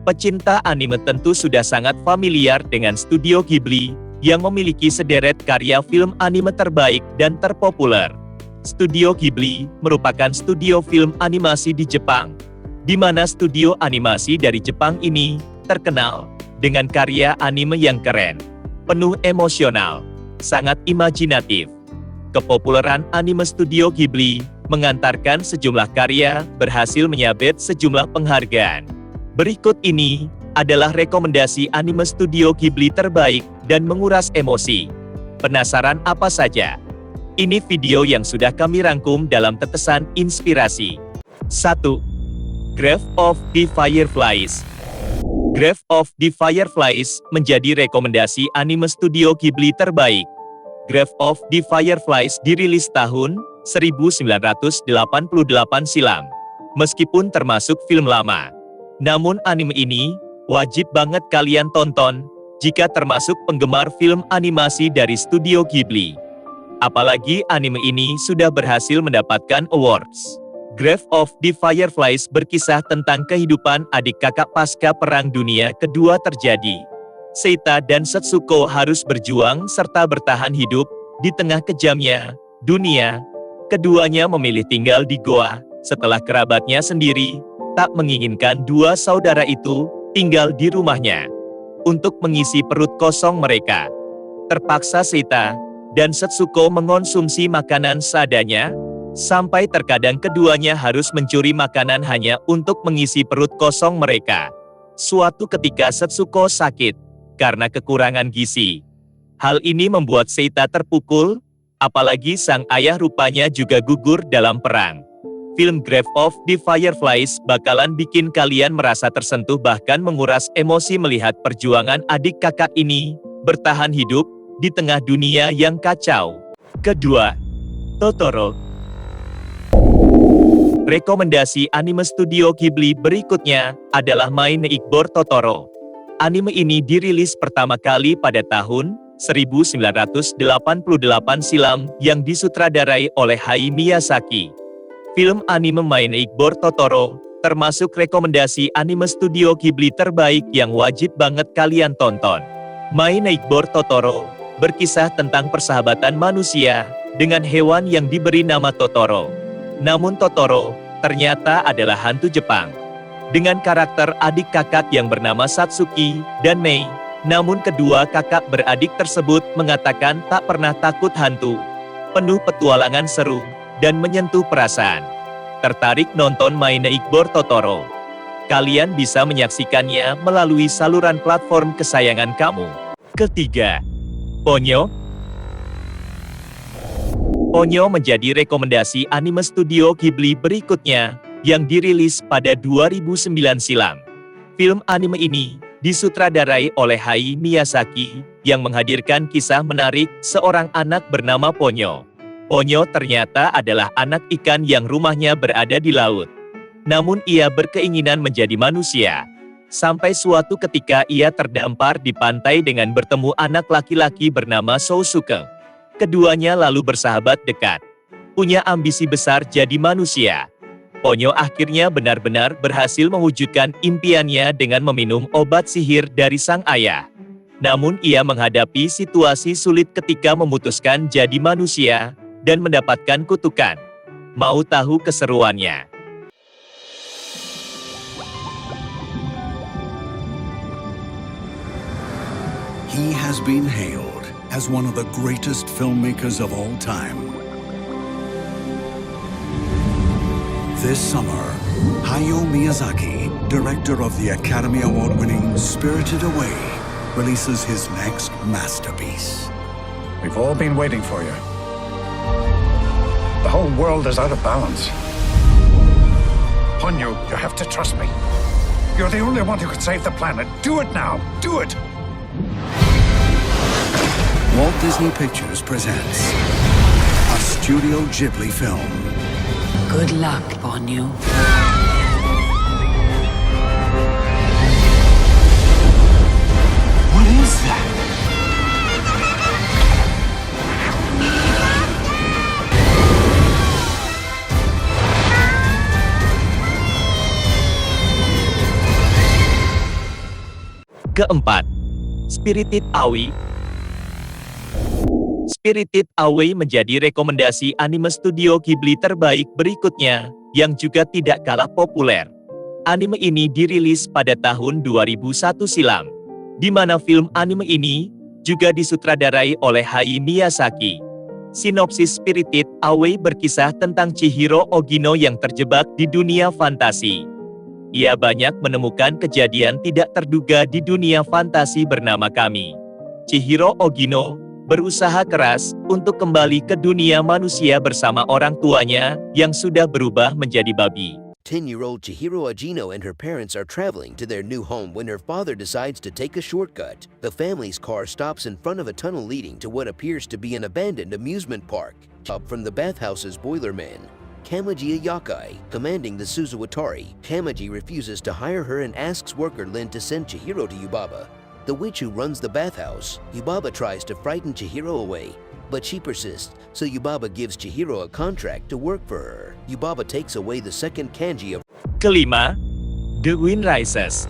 Pecinta anime tentu sudah sangat familiar dengan Studio Ghibli, yang memiliki sederet karya film anime terbaik dan terpopuler. Studio Ghibli merupakan studio film animasi di Jepang, di mana studio animasi dari Jepang ini terkenal dengan karya anime yang keren, penuh emosional, sangat imajinatif. Kepopuleran anime Studio Ghibli mengantarkan sejumlah karya berhasil menyabet sejumlah penghargaan. Berikut ini adalah rekomendasi anime Studio Ghibli terbaik dan menguras emosi. Penasaran apa saja? Ini video yang sudah kami rangkum dalam tetesan inspirasi. 1. Grave of the Fireflies. Grave of the Fireflies menjadi rekomendasi anime Studio Ghibli terbaik. Grave of the Fireflies dirilis tahun 1988 silam. Meskipun termasuk film lama, namun anime ini wajib banget kalian tonton jika termasuk penggemar film animasi dari Studio Ghibli. Apalagi anime ini sudah berhasil mendapatkan awards. Grave of the Fireflies berkisah tentang kehidupan adik kakak pasca Perang Dunia Kedua terjadi. Seita dan Setsuko harus berjuang serta bertahan hidup di tengah kejamnya dunia. Keduanya memilih tinggal di goa setelah kerabatnya sendiri tak menginginkan dua saudara itu tinggal di rumahnya. Untuk mengisi perut kosong mereka, terpaksa Seita dan Setsuko mengonsumsi makanan seadanya, sampai terkadang keduanya harus mencuri makanan hanya untuk mengisi perut kosong mereka. Suatu ketika Setsuko sakit karena kekurangan gizi. Hal ini membuat Seita terpukul, apalagi sang ayah rupanya juga gugur dalam perang. Film Grave of the Fireflies bakalan bikin kalian merasa tersentuh bahkan menguras emosi melihat perjuangan adik kakak ini bertahan hidup di tengah dunia yang kacau. Kedua, Totoro. Rekomendasi anime Studio Ghibli berikutnya adalah My Neighbor Totoro. Anime ini dirilis pertama kali pada tahun 1988 silam yang disutradarai oleh Hayao Miyazaki. Film anime My Neighbor Totoro termasuk rekomendasi anime Studio Ghibli terbaik yang wajib banget kalian tonton. My Neighbor Totoro berkisah tentang persahabatan manusia dengan hewan yang diberi nama Totoro. Namun Totoro ternyata adalah hantu Jepang. Dengan karakter adik kakak yang bernama Satsuki dan Mei, namun kedua kakak beradik tersebut mengatakan tak pernah takut hantu. Penuh petualangan seru dan menyentuh perasaan. Tertarik nonton My Neighbor Totoro? Kalian bisa menyaksikannya melalui saluran platform kesayangan kamu. Ketiga, Ponyo. Ponyo menjadi rekomendasi anime Studio Ghibli berikutnya yang dirilis pada 2009 silam. Film anime ini disutradarai oleh Hayao Miyazaki yang menghadirkan kisah menarik seorang anak bernama Ponyo. Ponyo ternyata adalah anak ikan yang rumahnya berada di laut. Namun ia berkeinginan menjadi manusia. Sampai suatu ketika ia terdampar di pantai dengan bertemu anak laki-laki bernama Sousuke. Keduanya lalu bersahabat dekat. Punya ambisi besar jadi manusia. Ponyo akhirnya benar-benar berhasil mewujudkan impiannya dengan meminum obat sihir dari sang ayah. Namun ia menghadapi situasi sulit ketika memutuskan jadi manusia dan mendapatkan kutukan. Mau tahu keseruannya? He has been hailed as one of the greatest filmmakers of all time. This summer, Hayao Miyazaki, director of the Academy Award-winning Spirited Away, releases his next masterpiece. We've all been waiting for you. The whole world is out of balance. Ponyo, you have to trust me. You're the only one who could save the planet. Do it now. Do it! Walt Disney Pictures presents a Studio Ghibli film. Good luck, Ponyo. What is that? Keempat, Spirited Away. Spirited Away menjadi rekomendasi anime studio Ghibli terbaik berikutnya, yang juga tidak kalah populer. Anime ini dirilis pada tahun 2001 silam, di mana film anime ini juga disutradarai oleh Hayao Miyazaki. Sinopsis Spirited Away berkisah tentang Chihiro Ogino yang terjebak di dunia fantasi. Ia banyak menemukan kejadian tidak terduga di dunia fantasi bernama Kami. Chihiro Ogino berusaha keras untuk kembali ke dunia manusia bersama orang tuanya yang sudah berubah menjadi babi. 10-year-old Chihiro Ogino and her parents are traveling to their new home when her father decides to take a shortcut. The family's car stops in front of a tunnel leading to what appears to be an abandoned amusement park. Up from the bathhouse's boilerman, Kamaji Yakai, commanding the Suzuwatari. Kamaji refuses to hire her and asks worker Lin to send Chihiro to Yubaba, the witch who runs the bathhouse. Yubaba tries to frighten Chihiro away, but she persists, so Yubaba gives Chihiro a contract to work for her. Yubaba takes away the second kanji of Kelima, The Wind Rises.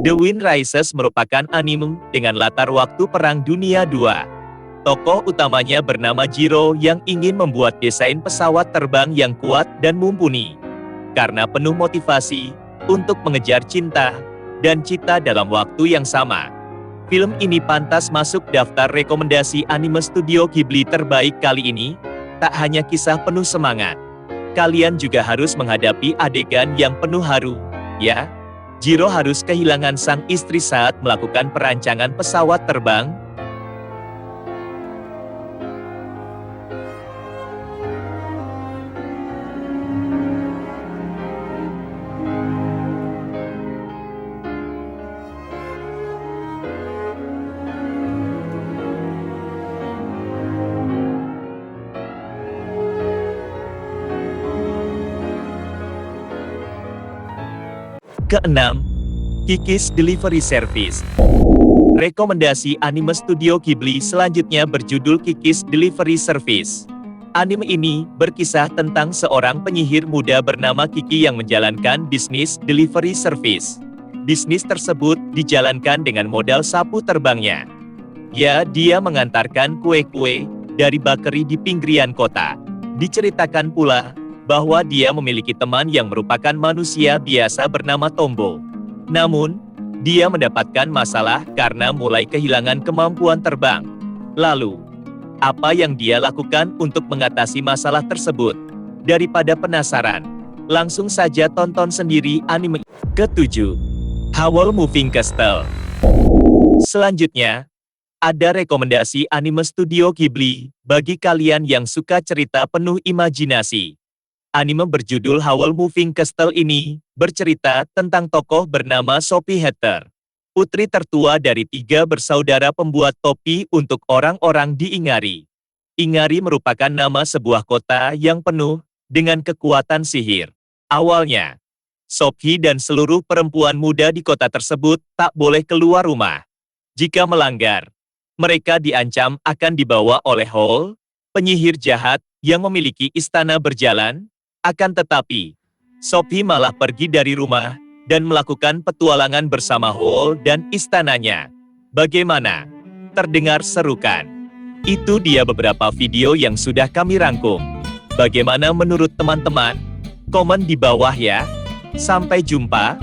The Wind Rises merupakan anime dengan latar waktu Perang Dunia II. Tokoh utamanya bernama Jiro yang ingin membuat desain pesawat terbang yang kuat dan mumpuni. Karena penuh motivasi untuk mengejar cinta dan cita dalam waktu yang sama. Film ini pantas masuk daftar rekomendasi anime studio Ghibli terbaik kali ini. Tak hanya kisah penuh semangat, kalian juga harus menghadapi adegan yang penuh haru, ya. Jiro harus kehilangan sang istri saat melakukan perancangan pesawat terbang. Keenam, Kiki's Delivery Service. Rekomendasi anime studio Ghibli selanjutnya berjudul Kiki's Delivery Service. Anime ini berkisah tentang seorang penyihir muda bernama Kiki yang menjalankan bisnis delivery service. Bisnis tersebut dijalankan dengan modal sapu terbangnya. Ya, dia mengantarkan kue-kue dari bakeri di pinggiran kota. Diceritakan pula bahwa dia memiliki teman yang merupakan manusia biasa bernama Tombo. Namun, dia mendapatkan masalah karena mulai kehilangan kemampuan terbang. Lalu, apa yang dia lakukan untuk mengatasi masalah tersebut? Daripada penasaran, langsung saja tonton sendiri anime. Ketujuh, Howl Moving Castle. Selanjutnya, ada rekomendasi anime studio Ghibli bagi kalian yang suka cerita penuh imajinasi. Anime berjudul Howl Moving Castle ini bercerita tentang tokoh bernama Sophie Hatter, putri tertua dari 3 bersaudara pembuat topi untuk orang-orang di Ingari. Ingari merupakan nama sebuah kota yang penuh dengan kekuatan sihir. Awalnya, Sophie dan seluruh perempuan muda di kota tersebut tak boleh keluar rumah. Jika melanggar, mereka diancam akan dibawa oleh Howl, penyihir jahat yang memiliki istana berjalan. Akan tetapi, Sophie malah pergi dari rumah dan melakukan petualangan bersama Howl dan istananya. Bagaimana? Terdengar seru kan? Itu dia beberapa video yang sudah kami rangkum. Bagaimana menurut teman-teman? Komen di bawah ya. Sampai jumpa.